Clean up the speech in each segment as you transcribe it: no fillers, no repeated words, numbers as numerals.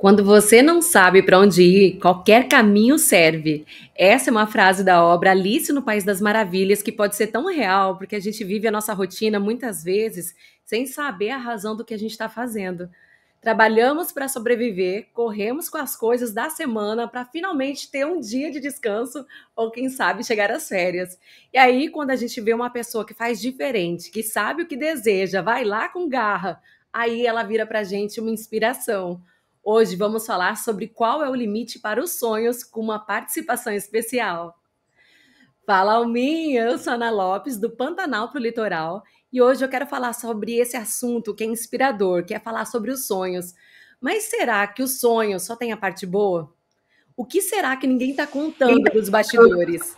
Quando você não sabe para onde ir, qualquer caminho serve. Essa é uma frase da obra Alice no País das Maravilhas, que pode ser tão real, porque a gente vive a nossa rotina muitas vezes sem saber a razão do que a gente está fazendo. Trabalhamos para sobreviver, corremos com as coisas da semana para finalmente ter um dia de descanso ou, quem sabe, chegar às férias. E aí, quando a gente vê uma pessoa que faz diferente, que sabe o que deseja, vai lá com garra, aí ela vira para a gente uma inspiração. Hoje vamos falar sobre qual é o limite para os sonhos com uma participação especial. Fala, Alminha! Eu sou Ana Lopes, do Pantanal para o Litoral, e hoje eu quero falar sobre esse assunto que é inspirador, que é falar sobre os sonhos. Mas será que o sonho só tem a parte boa? O que será que ninguém está contando dos bastidores?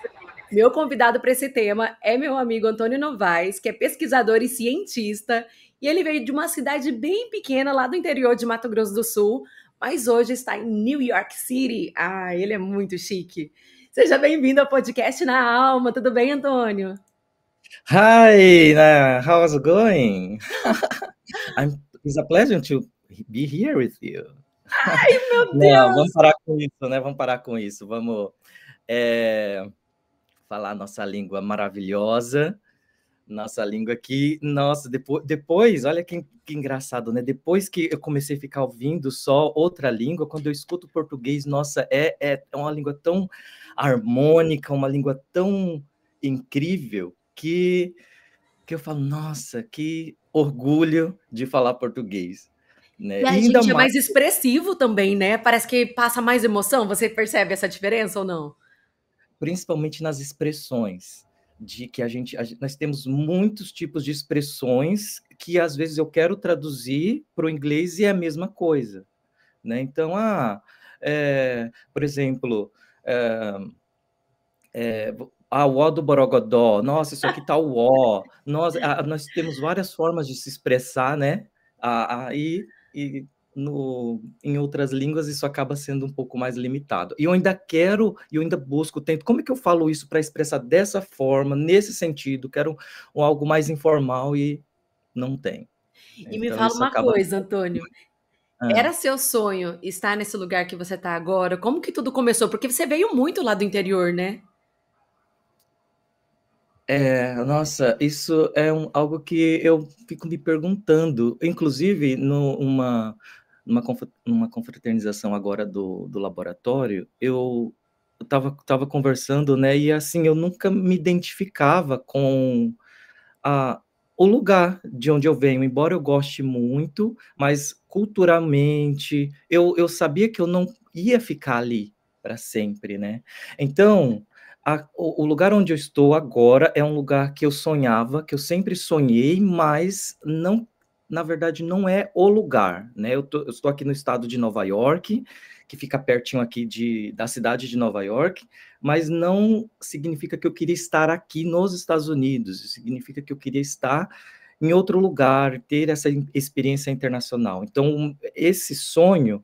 Meu convidado para esse tema é meu amigo Antônio Novaes, que é pesquisador e cientista, e ele veio de uma cidade bem pequena lá do interior de Mato Grosso do Sul, mas hoje está em New York City. Ah, ele é muito chique. Seja bem-vindo ao podcast Na Alma. Tudo bem, Antônio? Hi, how's it going? It's a pleasure to be here with you. Ai, meu Não, vamos Deus! parar com isso, né? Vamos parar com isso. Vamos falar nossa língua maravilhosa, nossa língua que, nossa, depois olha que engraçado, né? Depois que eu comecei a ficar ouvindo só outra língua, quando eu escuto português, nossa, é uma língua tão harmônica, uma língua tão incrível que eu falo, nossa, que orgulho de falar português, né? E E a ainda gente é mais, mais expressivo também, né? Parece que passa mais emoção. Você percebe essa diferença ou não? principalmente nas expressões, de que nós temos muitos tipos de expressões que às vezes eu quero traduzir para o inglês e é a mesma coisa, né? Então, por exemplo, o ó do Borogodó, nossa, isso aqui tá o ó, nós temos várias formas de se expressar, né? E em outras línguas isso acaba sendo um pouco mais limitado. E eu ainda busco, tento, como é que eu falo isso para expressar dessa forma, nesse sentido, quero algo mais informal e não tem. E me Então fala isso uma acaba... coisa, Antônio. Ah. Era seu sonho estar nesse lugar que você está agora? Como que tudo começou? Porque você veio muito lá do interior, né? Nossa, isso é algo que eu fico me perguntando. Inclusive, numa confraternização agora do laboratório, eu estava conversando, né? E assim, eu nunca me identificava com a, o lugar de onde eu venho, embora eu goste muito, mas culturalmente, eu sabia que eu não ia ficar ali para sempre, né? Então, o lugar onde eu estou agora é um lugar que eu sonhava, que eu sempre sonhei, mas não, na verdade, não é o lugar, né? Eu estou aqui no estado de Nova York, que fica pertinho aqui da cidade de Nova York, mas não significa que eu queria estar aqui nos Estados Unidos, significa que eu queria estar em outro lugar, ter essa experiência internacional. Então, esse sonho,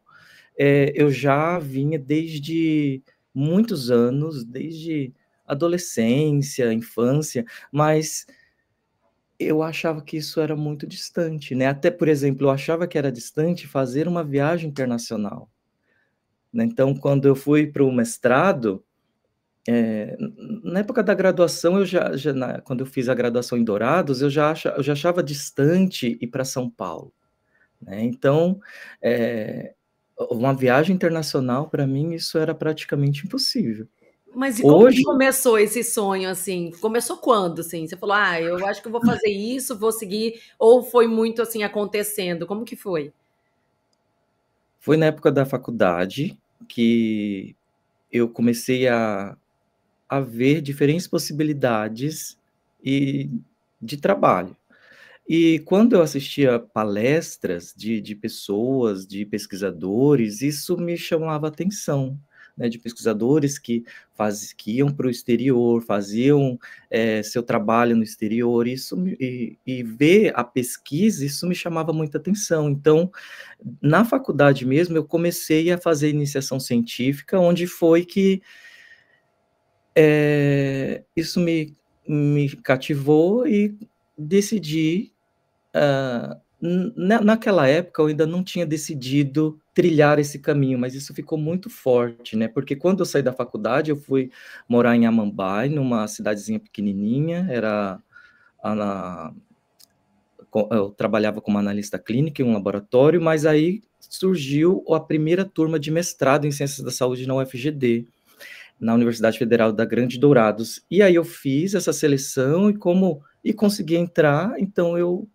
eu já vinha desde muitos anos, desde adolescência, infância, mas eu achava que isso era muito distante, né? Até, por exemplo, eu achava que era distante fazer uma viagem internacional, né? Então, quando eu fui para o mestrado, na época da graduação, quando eu fiz a graduação em Dourados, eu já achava distante ir para São Paulo, né? Então, eh, uma viagem internacional, para mim, isso era praticamente impossível. Mas e como que Hoje, começou esse sonho, assim? Começou quando, assim? Você falou, ah, eu acho que eu vou fazer isso, vou seguir, ou foi muito, assim, acontecendo? Como que foi? foi na época da faculdade que eu comecei a ver diferentes possibilidades e de trabalho. E quando eu assistia palestras de pessoas, de pesquisadores, isso me chamava atenção, né, de pesquisadores que iam para o exterior, faziam seu trabalho no exterior, e ver a pesquisa, isso me chamava muita atenção. Então, na faculdade mesmo, eu comecei a fazer iniciação científica, onde foi que isso me cativou e decidi. Naquela época eu ainda não tinha decidido trilhar esse caminho, mas isso ficou muito forte, né? Porque quando eu saí da faculdade, eu fui morar em Amambai, numa cidadezinha pequenininha, eu trabalhava como analista clínica em um laboratório, mas aí surgiu a primeira turma de mestrado em Ciências da Saúde na UFGD, na Universidade Federal da Grande Dourados. E aí eu fiz essa seleção e consegui entrar, então eu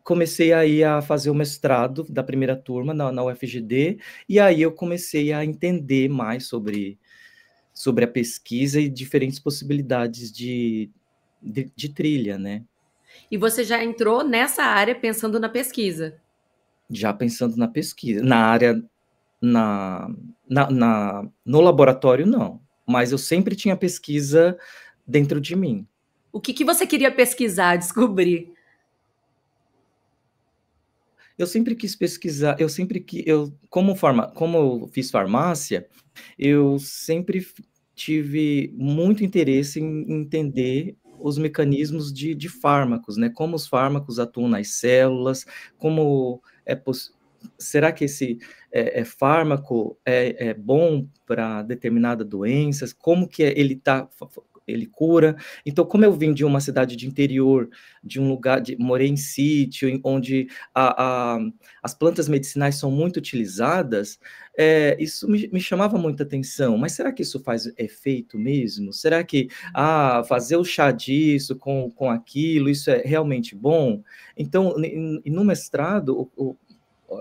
comecei aí a fazer o mestrado da primeira turma na UFGD, e aí eu comecei a entender mais sobre a pesquisa e diferentes possibilidades de trilha, né? E você já entrou nessa área pensando na pesquisa? Já pensando na pesquisa, na área, no laboratório, não, mas eu sempre tinha pesquisa dentro de mim. O que você queria pesquisar, descobrir? Eu sempre quis pesquisar, como eu fiz farmácia, eu sempre tive muito interesse em entender os mecanismos de fármacos, né? Como os fármacos atuam nas células, como será que esse fármaco é bom para determinada doença? Como que ele cura? Então, como eu vim de uma cidade de interior, de um lugar, morei em sítio, onde as plantas medicinais são muito utilizadas, isso me chamava muita atenção. Mas será que isso faz efeito mesmo? Será que fazer o chá disso com aquilo, isso é realmente bom? Então, no mestrado,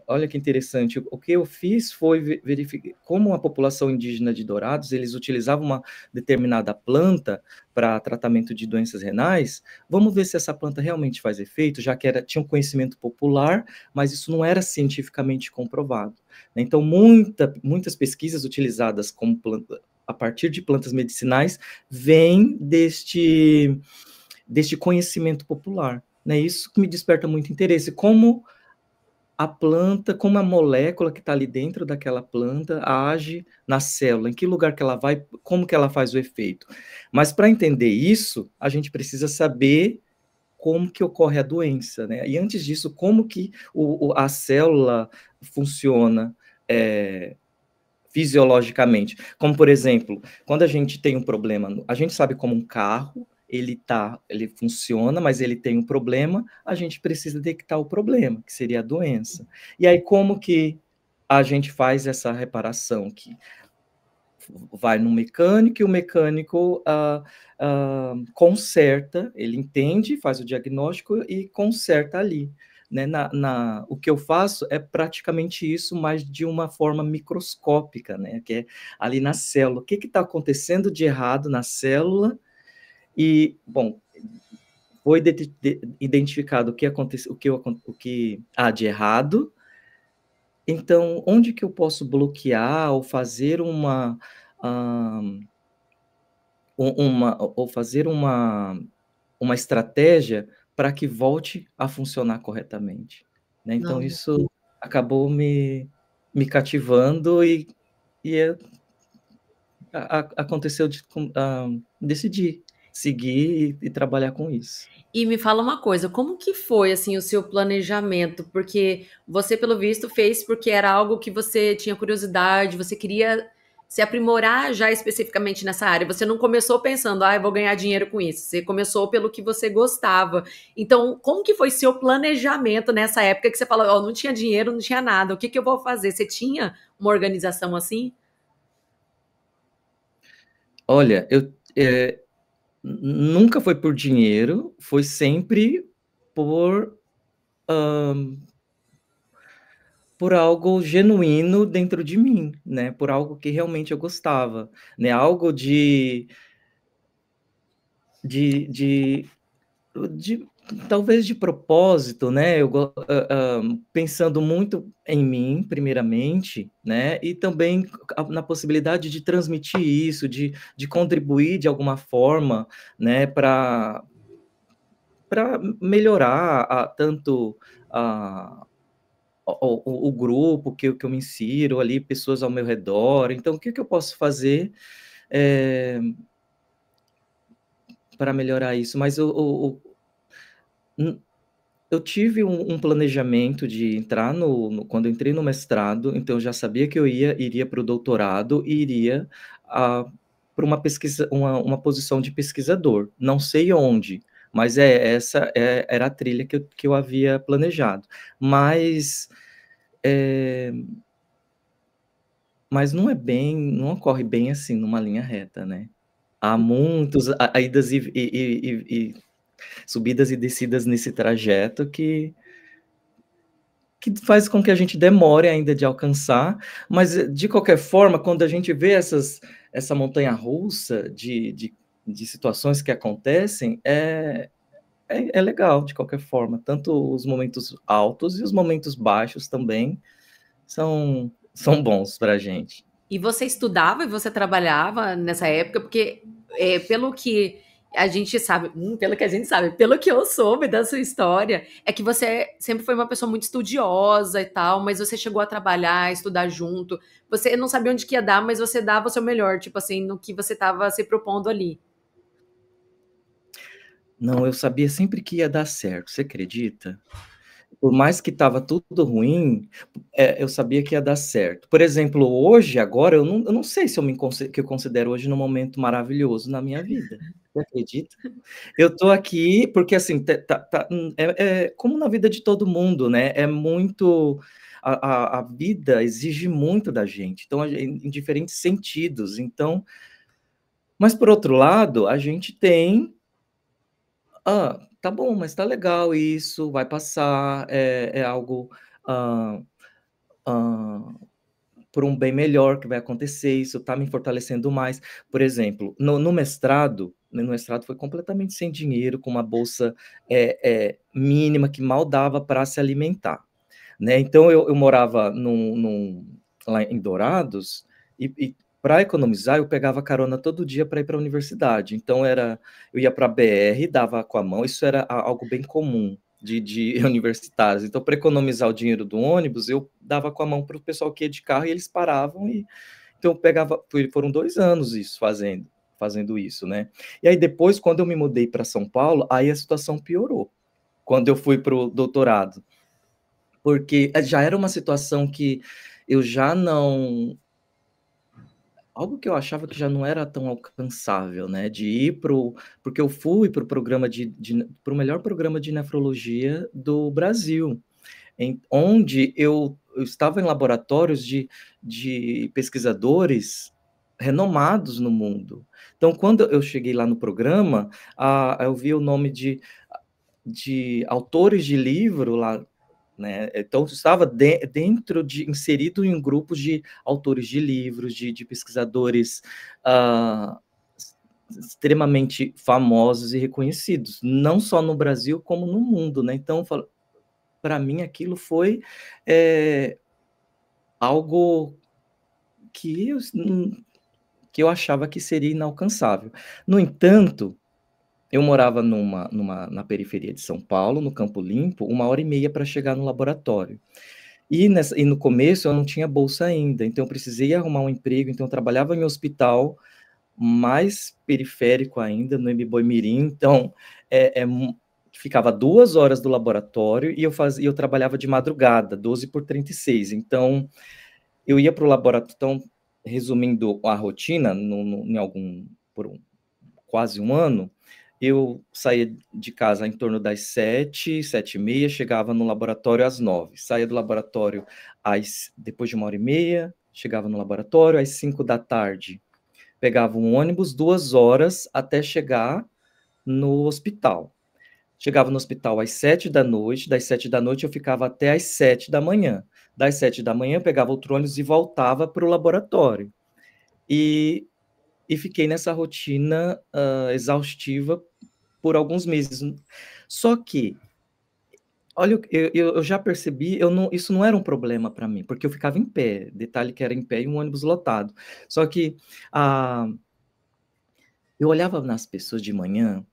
olha que interessante, o que eu fiz foi verificar como a população indígena de Dourados, eles utilizavam uma determinada planta para tratamento de doenças renais. Vamos ver se essa planta realmente faz efeito, já que tinha um conhecimento popular, mas isso não era cientificamente comprovado. Então, muitas pesquisas utilizadas como planta, a partir de plantas medicinais vêm deste conhecimento popular. Né? Isso que me desperta muito interesse. Como a planta, como a molécula que está ali dentro daquela planta age na célula, em que lugar que ela vai, como que ela faz o efeito. Mas para entender isso, a gente precisa saber como que ocorre a doença, né? E antes disso, como que a célula funciona fisiologicamente. Como, por exemplo, quando a gente tem um problema, a gente sabe como um carro, ele funciona, mas ele tem um problema, a gente precisa detectar o problema, que seria a doença. E aí, como que a gente faz essa reparação? Que vai no mecânico e o mecânico conserta, ele entende, faz o diagnóstico e conserta ali. Né? O que eu faço é praticamente isso, mas de uma forma microscópica, né? Que é ali na célula. O que está acontecendo de errado na célula? E, bom, foi identificado o que aconteceu, o que há de errado. Então, onde que eu posso bloquear ou fazer uma estratégia para que volte a funcionar corretamente, né? Então Não. isso acabou me cativando e aconteceu decidi seguir e trabalhar com isso. E me fala uma coisa, como que foi assim o seu planejamento? Porque você, pelo visto, fez porque era algo que você tinha curiosidade, você queria se aprimorar já especificamente nessa área. Você não começou pensando, eu vou ganhar dinheiro com isso. Você começou pelo que você gostava. Então, como que foi seu planejamento nessa época que você falou, não tinha dinheiro, não tinha nada, o que que eu vou fazer? Você tinha uma organização assim? Olha, nunca foi por dinheiro, foi sempre por por algo genuíno dentro de mim, né, por algo que realmente eu gostava, né, algo de de de talvez de propósito, né, pensando muito em mim primeiramente, né, e também na possibilidade de transmitir isso, de contribuir de alguma forma, né, para melhorar tanto a o grupo que eu me insiro ali, pessoas ao meu redor. Então, o que que eu posso fazer, para melhorar isso? Mas Eu tive um planejamento de entrar quando eu entrei no mestrado, então eu já sabia que eu iria para o doutorado e iria, para uma pesquisa uma posição de pesquisador. Não sei onde, mas era a trilha que eu havia planejado. Mas, eh, mas não ocorre bem assim numa linha reta, né. Há muitos a idas e subidas e descidas nesse trajeto que faz com que a gente demore ainda de alcançar, mas de qualquer forma, quando a gente vê essa montanha-russa de situações que acontecem, é legal de qualquer forma, tanto os momentos altos e os momentos baixos também são bons pra gente. E você estudava e você trabalhava nessa época? Porque, pelo que a gente sabe, pelo que a gente sabe, pelo que eu soube da sua história, é que você sempre foi uma pessoa muito estudiosa e tal, mas você chegou a trabalhar, estudar junto. Você não sabia onde que ia dar, mas você dava o seu melhor, tipo assim, no que você estava se propondo ali. Não, eu sabia sempre que ia dar certo, você acredita? Por mais que estava tudo ruim, eu sabia que ia dar certo. Por exemplo, hoje, agora, eu não sei se eu considero hoje num momento maravilhoso na minha vida. Você acredita? Eu tô aqui porque, assim, é como na vida de todo mundo, né, é muito a vida exige muito da gente, então em diferentes sentidos, então mas por outro lado, a gente tem tá bom, mas tá legal isso, vai passar, é algo, hã hã, por um bem melhor que vai acontecer, isso tá me fortalecendo mais. Por exemplo, no mestrado foi completamente sem dinheiro, com uma bolsa, mínima, que mal dava para se alimentar, né. Então eu morava lá em Dourados, e pra economizar eu pegava carona todo dia para ir para a universidade, então eu ia para a BR, dava com a mão, isso era algo bem comum de universitários, então para economizar o dinheiro do ônibus, eu dava com a mão para o pessoal que ia de carro e eles paravam então eu pegava foram 2 anos isso, fazendo isso, né. E aí depois, quando eu me mudei para São Paulo, aí a situação piorou, quando eu fui para o doutorado. Porque, já era uma situação que eu já não algo que eu achava que já não era tão alcançável, né, de ir porque eu fui para o programa para o melhor programa de nefrologia do Brasil, onde eu estava em laboratórios de pesquisadores renomados no mundo. Então, quando eu cheguei lá no programa, eu vi o nome de autores de livro lá, né, então estava dentro inserido em grupos de autores de livros, de pesquisadores, hã, extremamente famosos e reconhecidos, não só no Brasil como no mundo, né, então para mim aquilo foi, eh, algo que eu achava que seria inalcançável. No entanto, eu morava na periferia de São Paulo, no Campo Limpo, 1h30 para chegar no laboratório. E no começo eu não tinha bolsa ainda, então eu precisei arrumar um emprego, então eu trabalhava em hospital, mais periférico ainda, no Iboi-Mirim, então, ficava 2 horas do laboratório e eu trabalhava de madrugada, 12 por 36, então eu ia para o laboratório. Então, resumindo a rotina, em por quase um ano, eu saía de casa em torno das 7, 7h30, chegava no laboratório às 9h, saía do laboratório depois de 1h30, chegava no laboratório às 5 da tarde, pegava um ônibus, 2 horas até chegar no hospital. Chegava no hospital às 7 da noite, das 7 da noite eu ficava até às 7 da manhã. Das 7 da manhã eu pegava outro ônibus e voltava para o laboratório. E fiquei nessa rotina, exaustiva por alguns meses. Só que, olha, eu já percebi, isso não era um problema para mim, porque eu ficava em pé, detalhe que era em pé e um ônibus lotado. Só que, ah, eu olhava nas pessoas de manhã,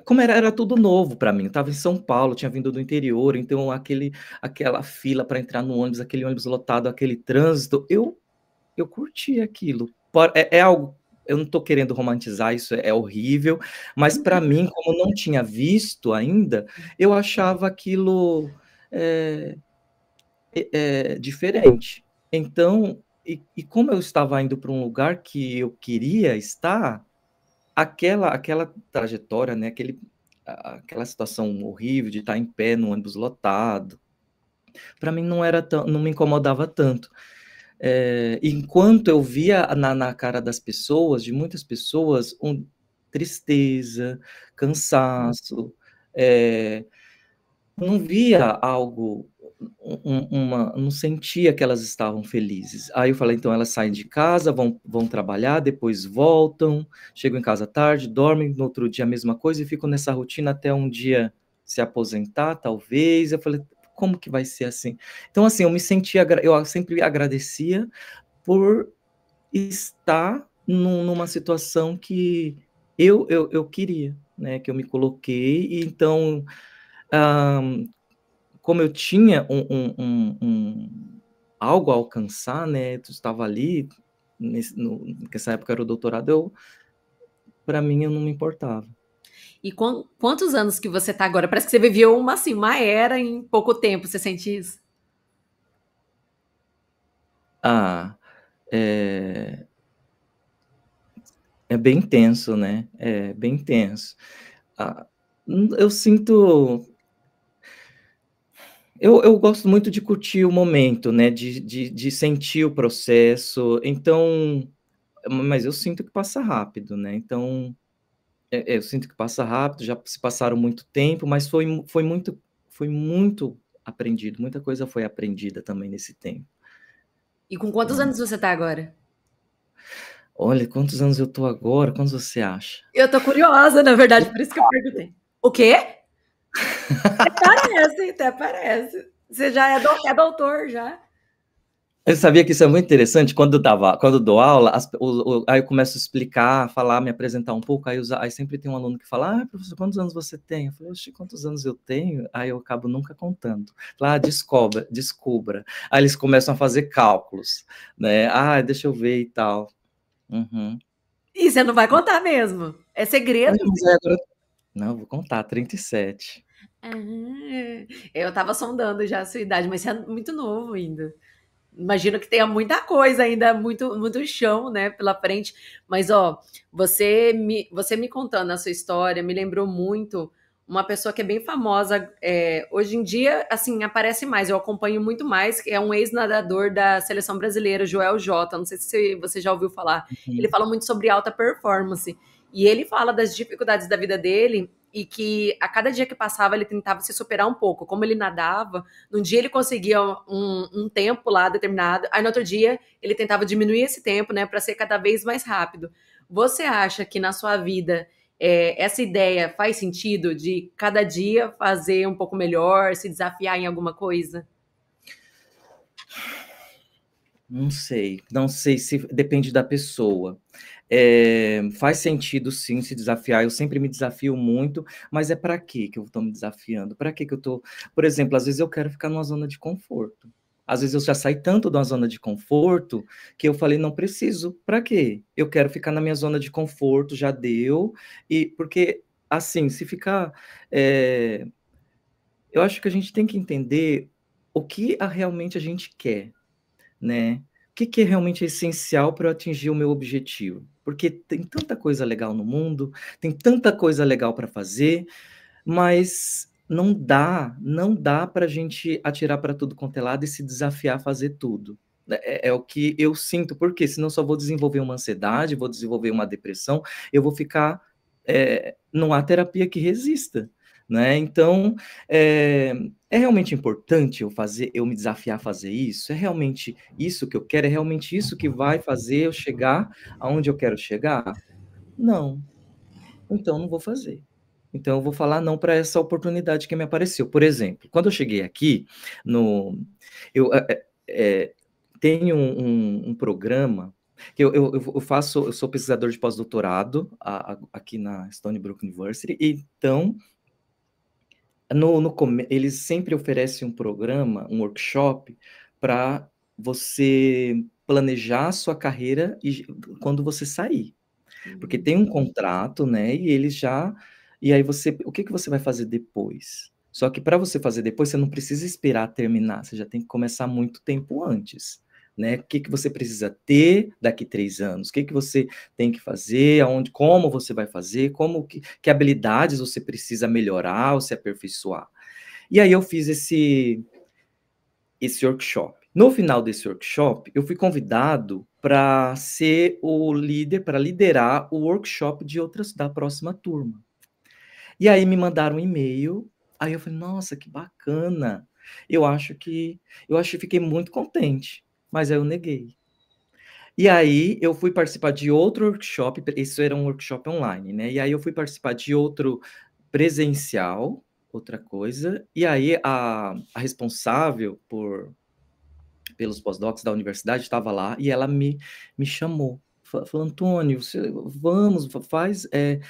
como era tudo novo para mim, eu estava em São Paulo, tinha vindo do interior, então aquela fila para entrar no ônibus, aquele ônibus lotado, aquele trânsito, eu curti aquilo. É algo, eu não estou querendo romantizar, isso é horrível, mas para mim, como não tinha visto ainda, eu achava aquilo é, diferente. Então, e como eu estava indo para um lugar que eu queria estar, aquela trajetória, né, aquela situação horrível de estar em pé no ônibus lotado, para mim não me incomodava tanto. Enquanto eu via na cara das pessoas, de muitas pessoas, tristeza, cansaço, não via algo, não sentia que elas estavam felizes. Aí eu falei, então elas saem de casa, vão trabalhar, depois voltam, chegam em casa tarde, dormem, no outro dia a mesma coisa e ficam nessa rotina até um dia se aposentar, talvez. Eu falei, como que vai ser assim? Então, assim, eu sempre agradecia por estar numa situação que eu queria, né? Que eu me coloquei, e então, ah, como eu tinha algo a alcançar, né? Tu estava ali, nessa época era o doutorado, para mim, eu não me importava. E quantos anos que você tá agora? Parece que você viveu uma, assim, uma era em pouco tempo, você sente isso? Ah, é, é bem tenso, né? É bem tenso. Ah, eu sinto. Eu gosto muito de curtir o momento, né? De sentir o processo. Então, mas eu sinto que passa rápido, né? Então, eu sinto que passa rápido, já se passaram muito tempo, mas foi muito aprendido, muita coisa foi aprendida também nesse tempo, E com quantos né. anos você tá agora? Olha, quantos anos eu tô agora, quantos você acha? Eu tô curiosa, na verdade, por isso que eu perguntei. O quê? Até parece, até parece. Você já é doutor, já. Eu sabia que isso é muito interessante, quando eu dou aula, aí eu começo a explicar, falar, me apresentar um pouco, aí sempre tem um aluno que fala: "Ah, professor, quantos anos você tem?" Eu falo: "Oxe, quantos anos eu tenho?" Aí eu acabo nunca contando. Fala: "Ah, descubra." Aí eles começam a fazer cálculos, né: "Ah, deixa eu ver e tal." Uhum. E você não vai contar mesmo. É Ai, segredo? mas aí agora não, vou contar, 37. Ah, eu tava sondando já a sua idade, mas você é muito novo ainda. Imagino que tenha muita coisa ainda, muito chão, né, pela frente. Mas, ó, você me contando a sua história me lembrou muito uma pessoa que é bem famosa. Hoje em dia, assim, aparece mais, eu acompanho muito mais, que é um ex-nadador da seleção brasileira, Joel Jota. Não sei se você já ouviu falar. Ele Uhum. fala muito sobre alta performance. E ele fala das dificuldades da vida dele e que a cada dia que passava ele tentava se superar um pouco. Como ele nadava, num dia ele conseguia um tempo lá determinado, aí no outro dia ele tentava diminuir esse tempo, né, para ser cada vez mais rápido. Você acha que na sua vida essa ideia faz sentido de cada dia fazer um pouco melhor, se desafiar em alguma coisa? Não sei se depende da pessoa. Faz sentido sim se desafiar, eu sempre me desafio muito, mas é para quê que eu estou me desafiando? Para que eu estou, por exemplo, às vezes eu quero ficar numa zona de conforto. Às vezes eu já saí tanto da zona de conforto que eu falei: "Não preciso, para quê? Eu quero ficar na minha zona de conforto, já deu", e porque, assim, se ficar, eh, eu acho que a gente tem que entender o que realmente a gente quer, né. O que que é realmente essencial para eu atingir o meu objetivo? Porque tem tanta coisa legal no mundo, tem tanta coisa legal para fazer, mas não dá para a gente atirar para tudo quanto é lado e se desafiar a fazer tudo. É o que eu sinto, porque senão só vou desenvolver uma ansiedade, vou desenvolver uma depressão, eu vou ficar, não há terapia que resista, né. Então, é realmente importante eu me desafiar a fazer isso? É realmente isso que eu quero? É realmente isso que vai fazer eu chegar aonde eu quero chegar? Não. Então não vou fazer. Então eu vou falar não para essa oportunidade que me apareceu. Por exemplo, quando eu cheguei aqui no eu, tenho um programa que eu sou pesquisador de pós-doutorado aqui na Stony Brook University, então no come eles sempre oferecem um programa, um workshop para você planejar a sua carreira e quando você sair. Porque tem um contrato, né, e eles já e aí você o que que você vai fazer depois? Só que para você fazer depois, você não precisa esperar terminar, você já tem que começar muito tempo antes, né. O que que você precisa ter daqui 3 anos? O que que você tem que fazer? Aonde como você vai fazer? Como que habilidades você precisa melhorar ou se aperfeiçoar? E aí eu fiz esse workshop. No final desse workshop, eu fui convidado para ser o líder, para liderar o workshop de outras da próxima turma. E aí me mandaram um e-mail, aí eu falei: "Nossa, que bacana". Eu acho que fiquei muito contente, mas aí eu neguei. E aí eu fui participar de outro workshop, isso era um workshop online, né, e aí eu fui participar de outro presencial, outra coisa, e aí a responsável pelos pós-docs da universidade estava lá e ela me chamou, falou: "Antônio, você vamos, faz, eh,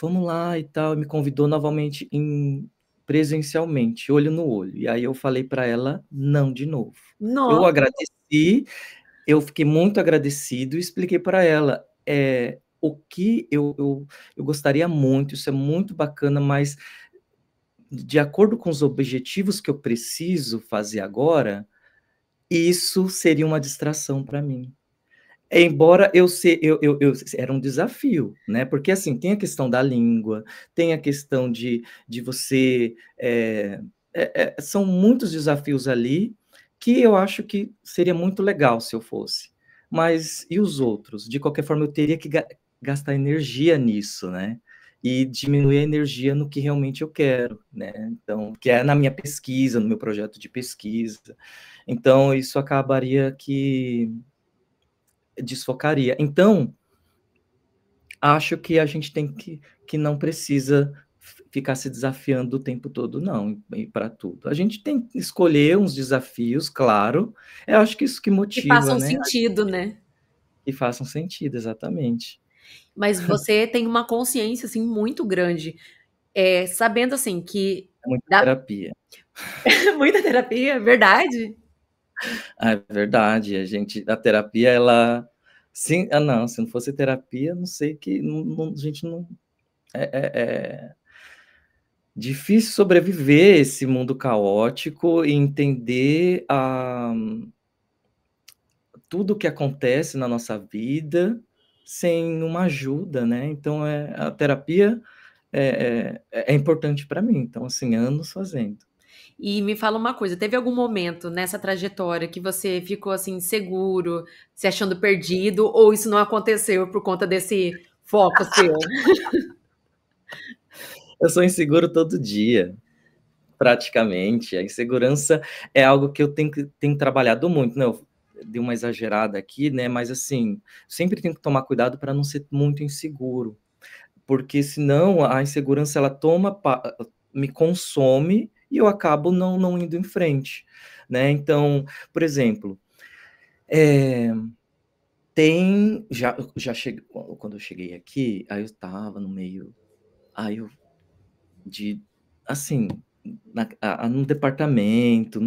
vamos lá e tal", e me convidou novamente presencialmente, olho no olho. E aí eu falei para ela não de novo. Eu Nossa, agradeci, eu fiquei muito agradecido e expliquei para ela, o que eu gostaria muito, isso é muito bacana, mas de acordo com os objetivos que eu preciso fazer agora, isso seria uma distração para mim. Embora eu era um desafio, né, porque, assim, tem a questão da língua, tem a questão de você, são muitos desafios ali, que eu acho que seria muito legal se eu fosse. Mas e os outros? De qualquer forma eu teria que gastar energia nisso, né, e diminuir a energia no que realmente eu quero, né, então que é na minha pesquisa, no meu projeto de pesquisa. Então isso acabaria que desfocaria. Então, acho que a gente tem que não precisa ficar se desafiando o tempo todo não, e para tudo. A gente tem que escolher uns desafios, claro, eu acho que isso que que motiva, façam né, sentido, né. que façam sentido, exatamente. Mas você tem uma consciência, assim, muito grande, sabendo, assim, que É muita dá terapia. muita terapia, verdade? Ah, é verdade, a terapia ela sim não, se não fosse terapia, não sei que não a gente não é difícil sobreviver esse mundo caótico e entender tudo o que acontece na nossa vida sem uma ajuda, né. Então, a terapia é importante para mim, então, assim, anos fazendo. E me fala uma coisa, teve algum momento nessa trajetória que você ficou, assim, inseguro, se achando perdido, ou isso não aconteceu por conta desse foco seu? Eu sou inseguro todo dia, praticamente, a insegurança é algo que eu tenho trabalhado muito, né, eu dei uma exagerada aqui, né, mas, assim, sempre tenho que tomar cuidado para não ser muito inseguro. Porque senão a insegurança ela me consome e eu acabo não indo em frente, né. Então, por exemplo, eh, já cheguei quando eu cheguei aqui, aí eu estava no meio aí eu de assim, num departamento,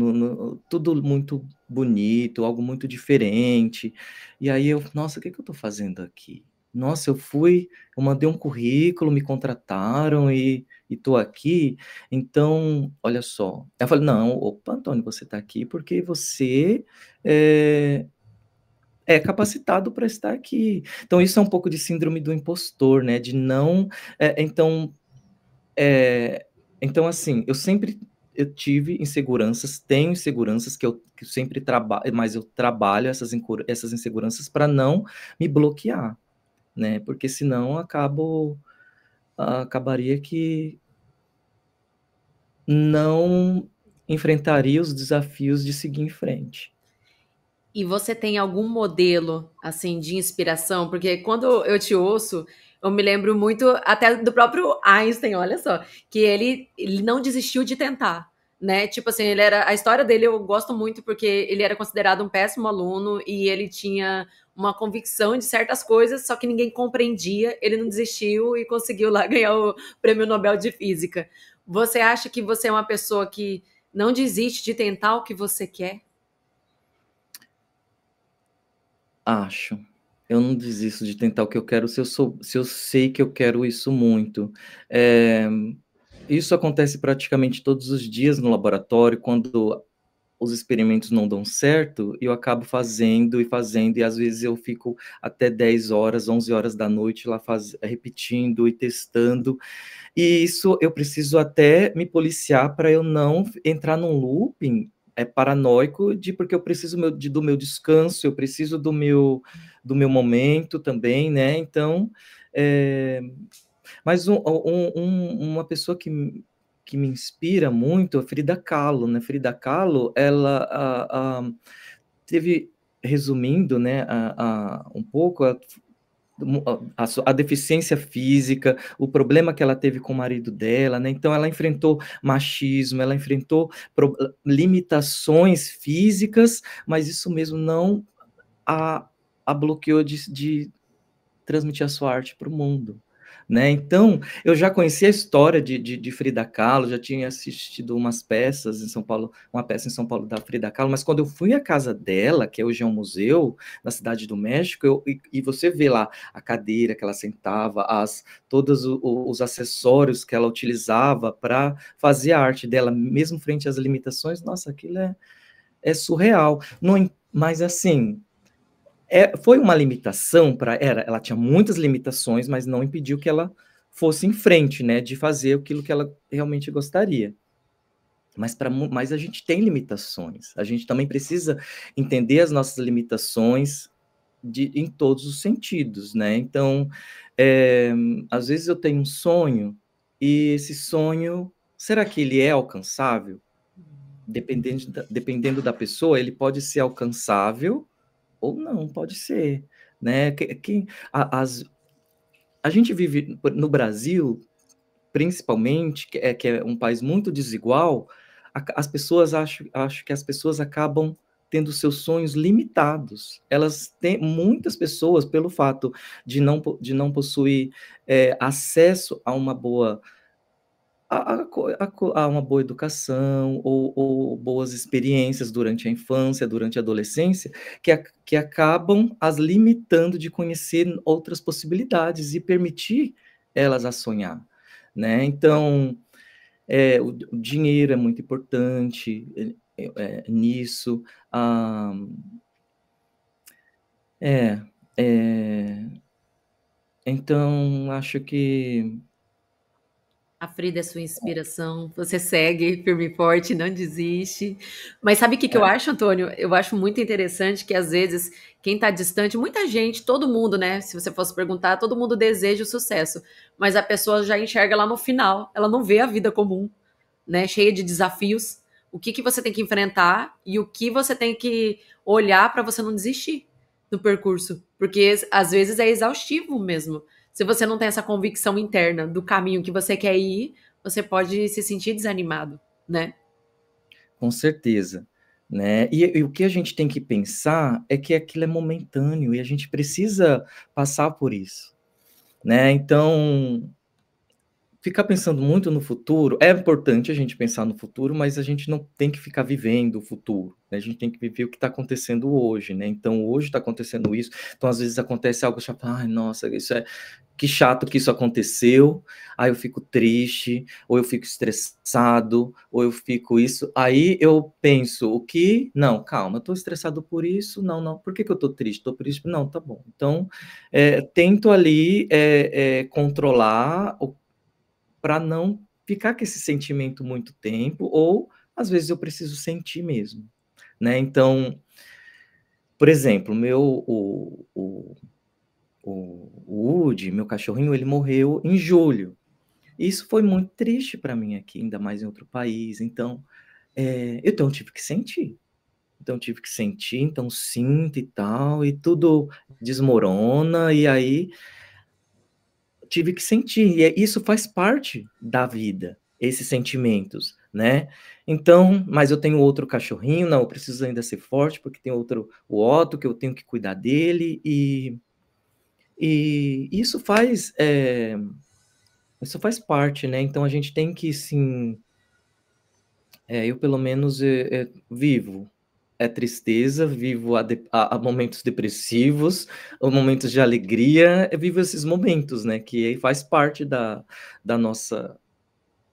tudo muito bonito, algo muito diferente. E aí eu: "Nossa, o que que eu estou fazendo aqui? Nossa, eu mandei um currículo, me contrataram e estou aqui, então olha só". Aí eu falei: "Não, opa, Antônio, você está aqui porque você, eh, é capacitado para estar aqui". Então isso é um pouco de síndrome do impostor, né, de não eh, então assim, eu tive inseguranças, tenho inseguranças que eu sempre trabalho, mas eu trabalho essas inseguranças para não me bloquear, né, porque senão acabaria que não enfrentaria os desafios de seguir em frente. E você tem algum modelo, assim, de inspiração? Porque quando eu te ouço, eu me lembro muito até do próprio Einstein, olha só, que ele não desistiu de tentar, né, tipo assim, ele era a história dele eu gosto muito, porque ele era considerado um péssimo aluno e ele tinha uma convicção de certas coisas, só que ninguém compreendia, ele não desistiu e conseguiu lá ganhar o prêmio Nobel de Física. Você acha que você é uma pessoa que não desiste de tentar o que você quer? Acho. Eu não desisto de tentar o que eu quero se eu sei que eu quero isso muito. Eh, Isso acontece praticamente todos os dias no laboratório, quando os experimentos não dão certo, eu acabo fazendo e fazendo, e às vezes eu fico até 10 horas, 11 horas da noite lá repetindo e testando. E isso eu preciso até me policiar para eu não entrar num looping paranoico porque eu preciso do meu descanso, eu preciso do meu momento também, né? Então, é, mas uma pessoa que me inspira muito é Frida Kahlo, né? Frida Kahlo, ela teve, resumindo, né, um pouco, a deficiência física, o problema que ela teve com o marido dela, né? Então ela enfrentou machismo, ela enfrentou limitações físicas, mas isso mesmo não a, a bloqueou de transmitir a sua arte para o mundo. Né? Então, eu já conhecia a história de Frida Kahlo, já tinha assistido umas peças em São Paulo, uma peça em São Paulo da Frida Kahlo, mas quando eu fui à casa dela, que hoje é um museu, na Cidade do México, e você vê lá a cadeira que ela sentava, todos os acessórios que ela utilizava para fazer a arte dela, mesmo frente às limitações, nossa, aquilo é surreal. Mas assim, foi uma limitação ela tinha muitas limitações, mas não impediu que ela fosse em frente, né, de fazer aquilo que ela realmente gostaria. Mas a gente tem limitações. A gente também precisa entender as nossas limitações em todos os sentidos, né? Então, às vezes eu tenho um sonho e esse sonho, será que ele é alcançável? Dependendo da pessoa, ele pode ser alcançável ou não, pode ser, né? A gente vive no Brasil, principalmente, que é um país muito desigual, as pessoas acho que as pessoas acabam tendo seus sonhos limitados. Elas têm muitas pessoas, pelo fato de não possuir acesso a uma boa a uma boa educação ou boas experiências durante a infância, durante a adolescência, que acabam as limitando de conhecer outras possibilidades e permitir elas a sonhar, né. Então, o dinheiro é muito importante, nisso. Ah, é, eh, então acho que A Frida é sua inspiração, você segue firme e forte, não desiste. Mas sabe o que que eu acho, Antônio? Eu acho muito interessante que às vezes quem está distante, muita gente, todo mundo, né? Se você fosse perguntar, todo mundo deseja o sucesso, mas a pessoa já enxerga lá no final, ela não vê a vida comum, né? Cheia de desafios. O que que você tem que enfrentar e o que você tem que olhar para você não desistir do percurso, porque às vezes é exaustivo mesmo. Se você não tem essa convicção interna do caminho que você quer ir, você pode se sentir desanimado, né? com certeza, né. E o que a gente tem que pensar é que aquilo é momentâneo e a gente precisa passar por isso, né. Então, ficar pensando muito no futuro é importante a gente pensar no futuro, mas a gente não tem que ficar vivendo o futuro, né, a gente tem que viver o que está acontecendo hoje, né. Então hoje está acontecendo isso, então às vezes acontece algo chato, "Ai, nossa, isso é que chato que isso aconteceu", aí eu fico triste, ou eu fico estressado, ou eu fico isso, aí eu penso o que não, calma, eu estou estressado por isso, não, não, por que que eu estou triste? Estou triste, não, tá bom. Então, tento ali, controlar para não ficar com esse sentimento muito tempo, ou às vezes eu preciso sentir mesmo, né. Então, por exemplo, o Woody, meu cachorrinho, ele morreu em julho. Isso foi muito triste para mim aqui, ainda mais em outro país, então, então eu tive que sentir. Então eu tive que sentir, então sinto e tal, e tudo desmorona, e aí tive que sentir, isso faz parte da vida, esses sentimentos, né. Então, mas eu tenho outro cachorrinho, não, eu preciso ainda ser forte, porque tem outro, o Otto, que eu tenho que cuidar dele, e isso faz parte, né, então a gente tem que sim, eu pelo menos, vivo. é tristeza, vivo a momentos depressivos, a momentos de alegria, eu vivo esses momentos, né, que faz parte da nossa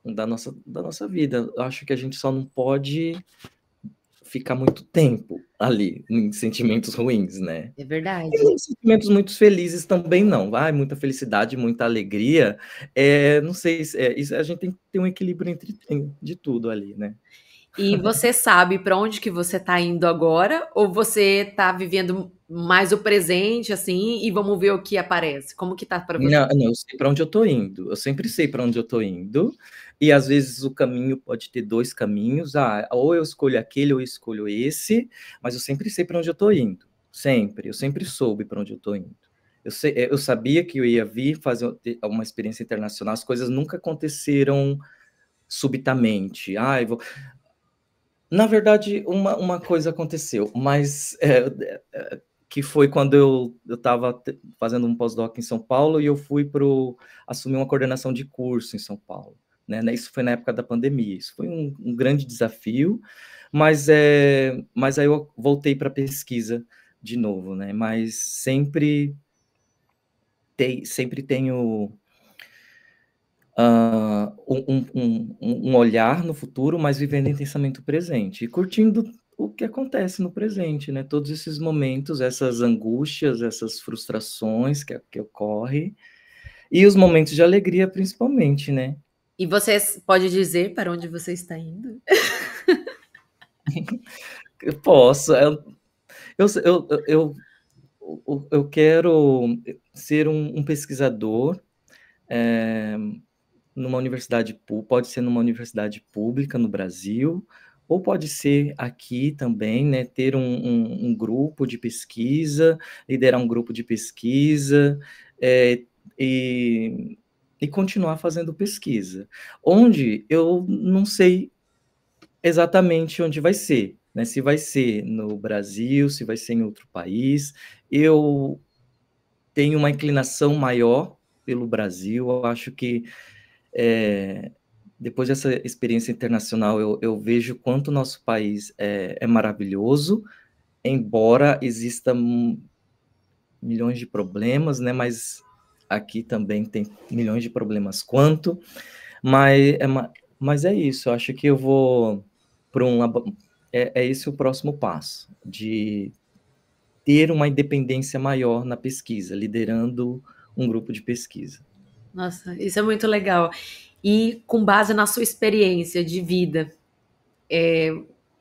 da nossa vida. Eu acho que a gente só não pode ficar muito tempo ali, em sentimentos ruins, né. É E verdade. em sentimentos muito felizes também não, vai, muita felicidade, muita alegria, não sei se isso a gente tem que ter um equilíbrio de tudo ali, né. E você sabe para onde que você está indo agora, ou você está vivendo mais o presente, assim, e vamos ver o que aparece? Como que tá para você? Não, eu sei para onde eu tô indo, eu sempre sei para onde eu tô indo, e às vezes o caminho pode ter 2 caminhos, ou eu escolho aquele ou eu escolho esse, mas eu sempre sei para onde eu tô indo, sempre, eu sempre soube para onde eu tô indo. Eu sabia que eu ia vir fazer ter uma experiência internacional, as coisas nunca aconteceram subitamente, "Ai, vou". Na verdade, uma coisa aconteceu, mas, que foi quando eu estava fazendo um pós-doc em São Paulo e eu fui assumir uma coordenação de curso em São Paulo, né, isso foi na época da pandemia, isso foi um grande desafio, mas aí eu voltei pra pesquisa de novo, né, mas sempre tenho um olhar no futuro, mas vivendo intensamente o presente e curtindo o que acontece no presente, né, todos esses momentos, essas angústias, essas frustrações que ocorre, e os momentos de alegria principalmente, né. E você pode dizer para onde você está indo? Eu posso, eu quero ser um pesquisador, eh numa universidade pode ser numa universidade pública no Brasil, ou pode ser aqui também, né, ter um grupo de pesquisa, liderar um grupo de pesquisa, eh, e e continuar fazendo pesquisa. Onde eu não sei exatamente onde vai ser, né, se vai ser no Brasil, se vai ser em outro país. Eu tenho uma inclinação maior pelo Brasil, eu acho que eh, depois dessa experiência internacional, eu vejo quanto o nosso país é maravilhoso, embora exista milhões de problemas, né, mas aqui também tem milhões de problemas quanto, mas mas é isso, eu acho que eu vou para um labo é esse o próximo passo, de ter uma independência maior na pesquisa, liderando um grupo de pesquisa. Nossa, isso é muito legal. E com base na sua experiência de vida,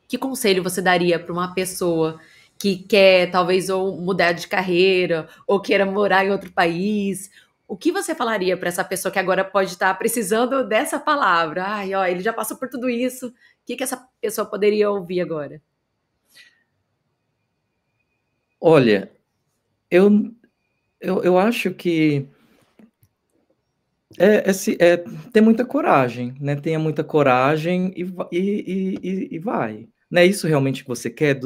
que conselho você daria para uma pessoa que quer talvez ou mudar de carreira, ou queira morar em outro país? O que você falaria para essa pessoa que agora pode estar precisando dessa palavra? "Ai, ó, ele já passou por tudo isso", o que que essa pessoa poderia ouvir agora? Olha, eu eu acho que ter muita coragem, né, tenha muita coragem e vai. Não é isso realmente que você quer?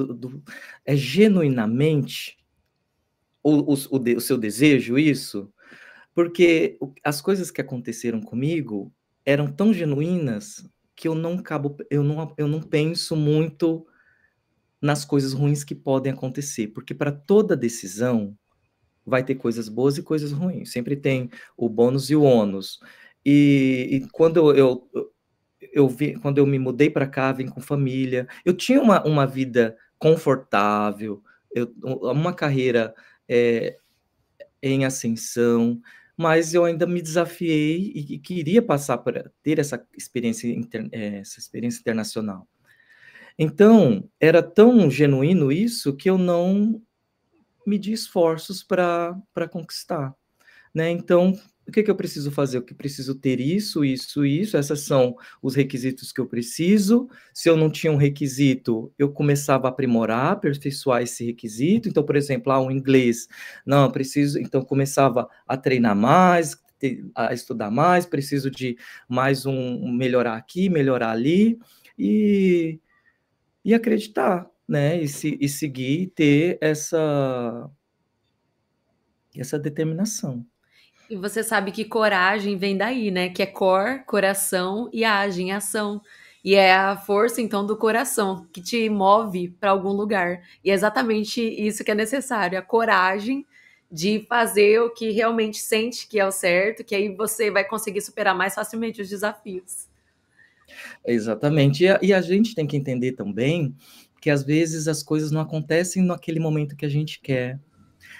É genuinamente o seu desejo isso? Porque as coisas que aconteceram comigo eram tão genuínas que eu não penso muito nas coisas ruins que podem acontecer, porque para toda decisão vai ter coisas boas e coisas ruins, sempre tem o bônus e o ônus. E quando quando eu me mudei para cá, vim com família, eu tinha uma vida confortável, uma carreira, eh, em ascensão, mas eu ainda me desafiei e queria passar por ter essa experiência internacional. Então, era tão genuíno isso que eu não medi esforços para conquistar. Né, então, o que que eu preciso fazer? Eu que preciso ter isso, isso, isso, essas são os requisitos que eu preciso. Se eu não tinha um requisito, eu começava a aprimorar, aperfeiçoar esse requisito. Então, por exemplo, o inglês, não, eu preciso então começava a treinar mais, a estudar mais, preciso de mais melhorar aqui, melhorar ali, e e acreditar, né, e seguir e ter essa determinação. E você sabe que coragem vem daí, né, que é cor, coração e agem, ação. E é a força, então, do coração que te move para algum lugar. E é exatamente isso que é necessário, a coragem de fazer o que realmente sente que é o certo, que aí você vai conseguir superar mais facilmente os desafios. Exatamente. E a gente tem que entender também que às vezes as coisas não acontecem naquele momento que a gente quer,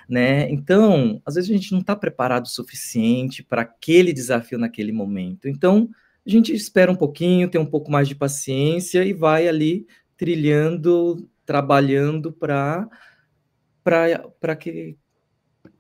né? Então, às vezes a gente não está preparado o suficiente para aquele desafio naquele momento. Então, a gente espera um pouquinho, tem um pouco mais de paciência e vai ali trilhando, trabalhando para que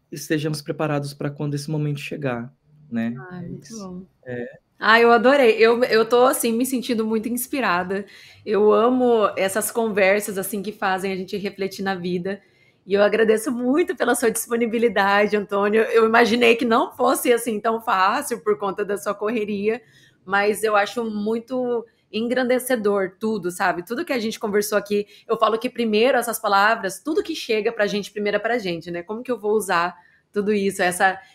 estejamos preparados para quando esse momento chegar, né? Ai, É muito isso. bom. É. Ah, eu adorei. Eu tô assim me sentindo muito inspirada. Eu amo essas conversas assim que fazem a gente refletir na vida. E eu agradeço muito pela sua disponibilidade, Antônio. Eu imaginei que não fosse assim tão fácil por conta da sua correria, mas eu acho muito engrandecedor tudo, sabe? Tudo que a gente conversou aqui. Eu falo que primeiro essas palavras, tudo que chega pra gente primeiro é pra gente, né? Como que eu vou usar tudo isso,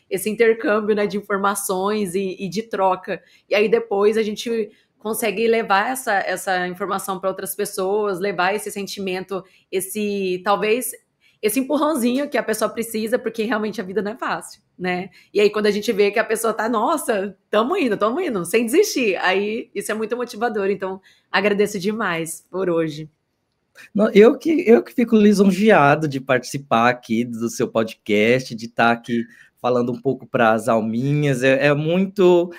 esse intercâmbio, né, de informações e de troca. E aí depois a gente consegue levar essa informação para outras pessoas, levar esse sentimento, talvez esse empurrãozinho que a pessoa precisa, porque realmente a vida não é fácil, né? E aí quando a gente vê que a pessoa tá, nossa, tamo indo, sem desistir. Aí isso é muito motivador. Então, agradeço demais por hoje. Eu que fico lisonjeado de participar aqui do seu podcast, de estar aqui falando um pouco para as alminhas. É muito.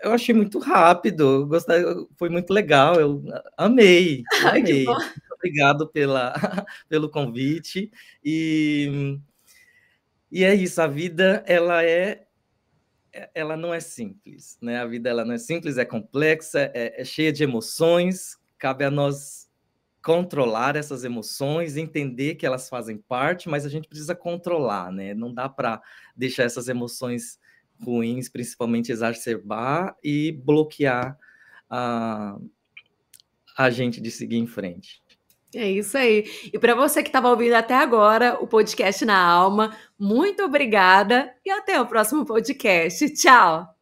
Eu achei muito rápido, foi muito legal. Eu Que amei. bom. Muito obrigado pelo convite. E é isso, a vida ela não é simples, né? A vida ela não é simples, é complexa, é cheia de emoções. Cabe a nós controlar essas emoções, entender que elas fazem parte, mas a gente precisa controlar, né? Não dá para deixar essas emoções ruins, principalmente exacerbar e bloquear a, a gente de seguir em frente. É isso aí. E para você que estava ouvindo até agora o podcast Na Alma, muito obrigada e até o próximo podcast. Tchau!